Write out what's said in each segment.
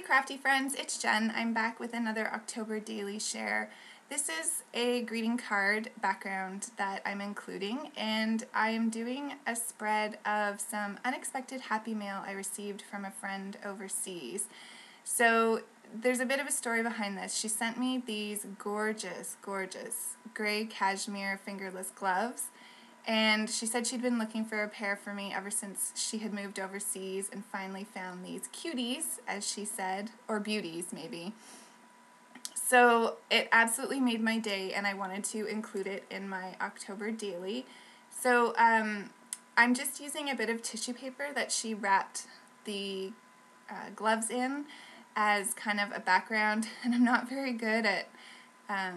crafty friends, it's Jen. I'm back with another October daily share. This is a greeting card background that I'm including, and I'm doing a spread of some unexpected happy mail I received from a friend overseas. So there's a bit of a story behind this. She sent me these gorgeous, gorgeous gray cashmere fingerless gloves. And she said she'd been looking for a pair for me ever since she had moved overseas and finally found these cuties, as she said, or beauties maybe. So it absolutely made my day, and I wanted to include it in my October daily. So I'm just using a bit of tissue paper that she wrapped the gloves in as kind of a background, and I'm not very good at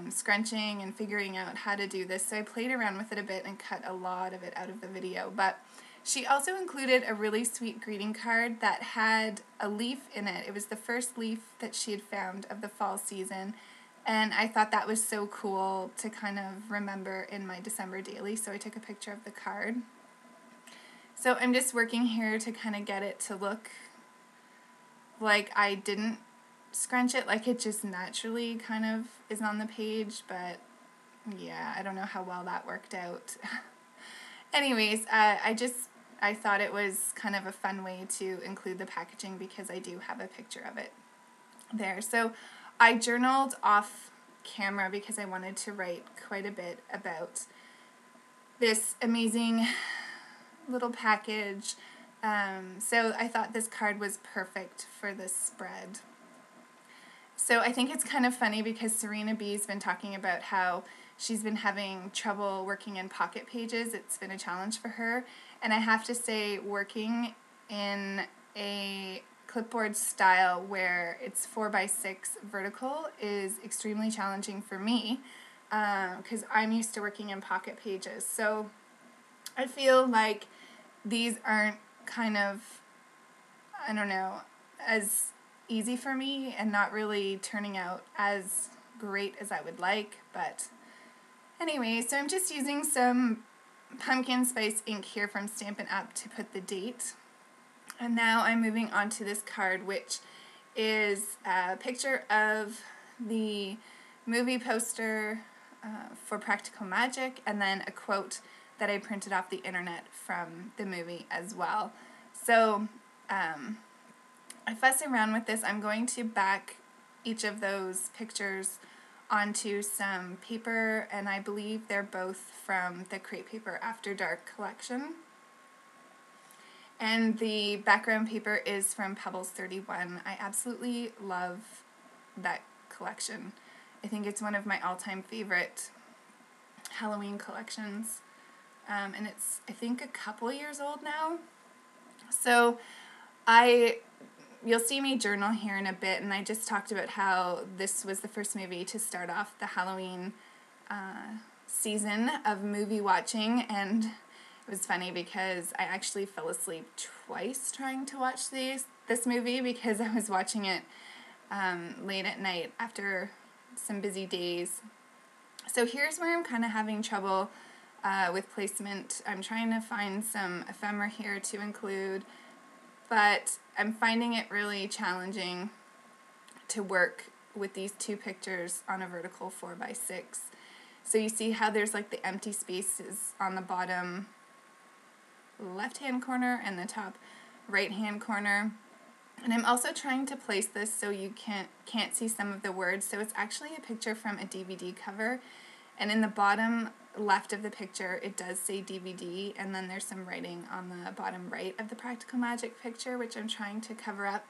scrunching and figuring out how to do this, so I played around with it a bit and cut a lot of it out of the video. But she also included a really sweet greeting card that had a leaf in it. It was the first leaf that she had found of the fall season, and I thought that was so cool to kind of remember in my December daily, so I took a picture of the card. So I'm just working here to kind of get it to look like I didn't scrunch it, like it just naturally kind of is on the page, but yeah, I don't know how well that worked out. Anyways, I thought it was kind of a fun way to include the packaging because I do have a picture of it there. So I journaled off camera because I wanted to write quite a bit about this amazing little package. So I thought this card was perfect for this spread. So I think it's kind of funny because Serena B's been talking about how she's been having trouble working in pocket pages. It's been a challenge for her. And I have to say, working in a clipboard style where it's 4x6 vertical is extremely challenging for me because I'm used to working in pocket pages. So I feel like these aren't kind of, I don't know, as easy for me and not really turning out as great as I would like. But anyway, so I'm just using some pumpkin spice ink here from Stampin' Up! To put the date. And now I'm moving on to this card, which is a picture of the movie poster for Practical Magic, and then a quote that I printed off the internet from the movie as well. So I fuss around with this. I'm going to back each of those pictures onto some paper, and I believe they're both from the Crepe Paper After Dark collection. And the background paper is from Pebbles 31. I absolutely love that collection. I think it's one of my all-time favorite Halloween collections. And it's, I think, a couple years old now. So you'll see me journal here in a bit, and I just talked about how this was the first movie to start off the Halloween season of movie watching, and it was funny because I actually fell asleep twice trying to watch this movie because I was watching it late at night after some busy days. So here's where I'm kind of having trouble with placement. I'm trying to find some ephemera here to include, but I'm finding it really challenging to work with these two pictures on a vertical 4x6. So you see how there's like the empty spaces on the bottom left-hand corner and the top right-hand corner. And I'm also trying to place this so you can't see some of the words. So it's actually a picture from a DVD cover, and in the bottom left of the picture it does say DVD, and then there's some writing on the bottom right of the Practical Magic picture, which I'm trying to cover up.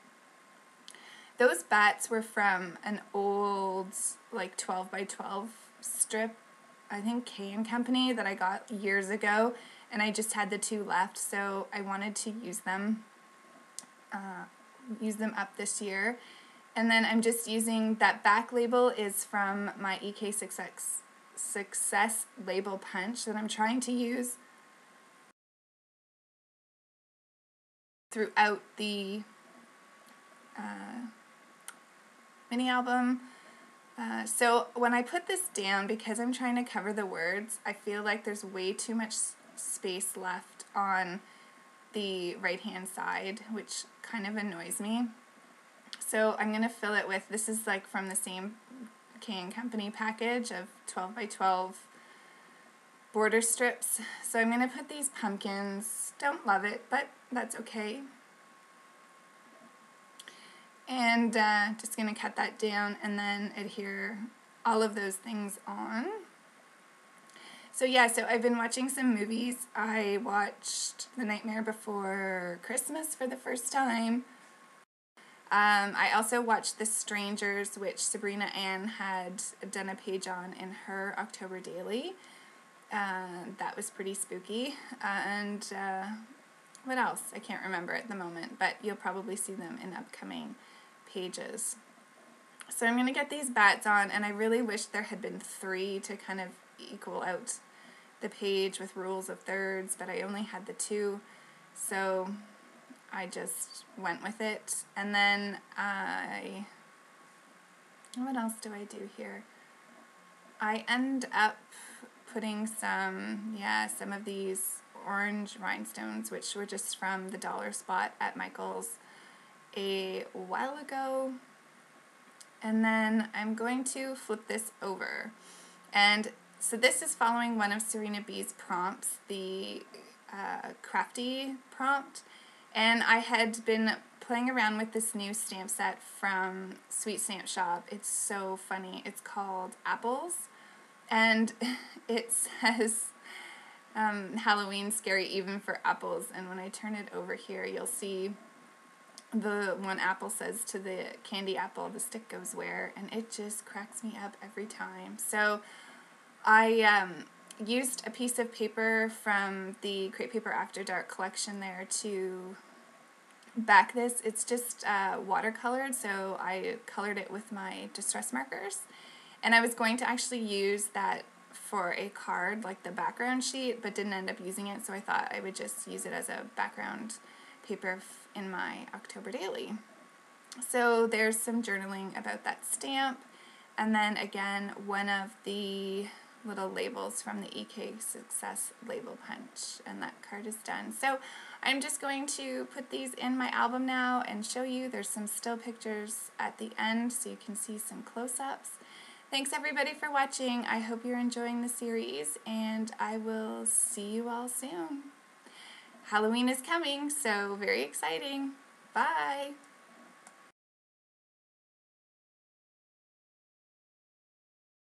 Those bats were from an old like 12x12 strip, I think K & Company, that I got years ago, and I just had the two left, so I wanted to use them up this year. And then I'm just using that back label is from my EK Success label punch that I'm trying to use throughout the mini album. So when I put this down, because I'm trying to cover the words, I feel like there's way too much space left on the right hand side, which kind of annoys me. So I'm going to fill it with, this is like from the same K&Company package of 12 by 12 border strips. So I'm going to put these pumpkins, don't love it, but that's okay. And just going to cut that down and then adhere all of those things on. So yeah, so I've been watching some movies. I watched The Nightmare Before Christmas for the first time. I also watched The Strangers, which Sabrina Ann had done a page on in her October Daily. That was pretty spooky. And what else? I can't remember at the moment, but you'll probably see them in upcoming pages. So I'm going to get these bats on, and I really wish there had been 3 to kind of equal out the page with rules of thirds, but I only had the 2, so I just went with it. And then what else do I do here? I end up putting some of these orange rhinestones, which were just from the dollar spot at Michael's a while ago. And then I'm going to flip this over. And so this is following one of Serena B's prompts, the crafty prompt. And I had been playing around with this new stamp set from Sweet Stamp Shop. It's so funny. It's called Apples. And it says Halloween scary even for apples. And when I turn it over here, you'll see the one apple says to the candy apple, the stick goes where, and it just cracks me up every time. So I used a piece of paper from the Crepe Paper After Dark collection there to back this. It's just watercolored, so I colored it with my distress markers. And I was going to actually use that for a card, like the background sheet, but didn't end up using it, so I thought I would just use it as a background paper in my October Daily. So there's some journaling about that stamp, and then again one of the little labels from the EK Success label punch, and that card is done. So I'm just going to put these in my album now and show you. There's some still pictures at the end so you can see some close-ups. Thanks everybody for watching. I hope you're enjoying the series, and I will see you all soon. Halloween is coming, so very exciting. Bye!